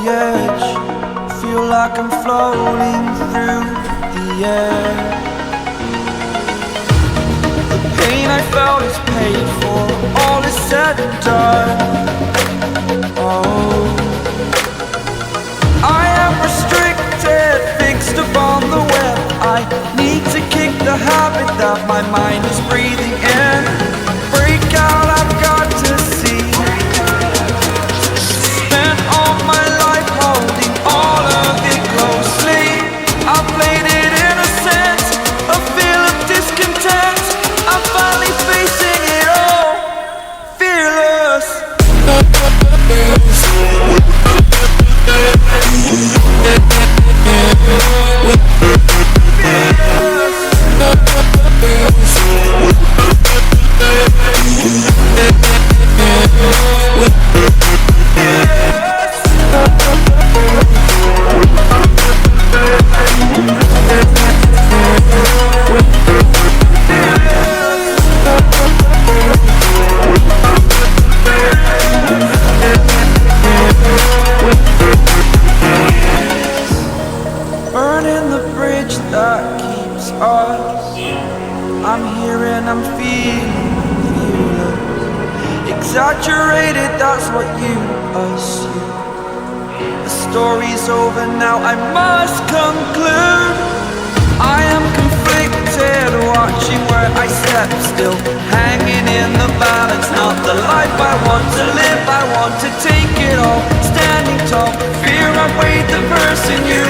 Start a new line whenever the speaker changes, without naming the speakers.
edge, feel like I'm floating through the air. The pain I felt is paid for, all is said and done. Oh, I am restricted, fixed upon the web. I need to kick the habit that my mind is breathing in. Break out, I've got to see. Spent all my life holding all of it closely. I played it innocent, a feel of discontent. I'm finally facing it all, fearless. Burning the bridge that keeps us. I'm here and I'm feeling fearless. Exaggerated, that's what you assume. The story's over now, I must conclude. I am conflicted, watching where I step still, hanging in the balance. Not the life I want to live, I want to take it all. Standing tall, fear I weighed the person you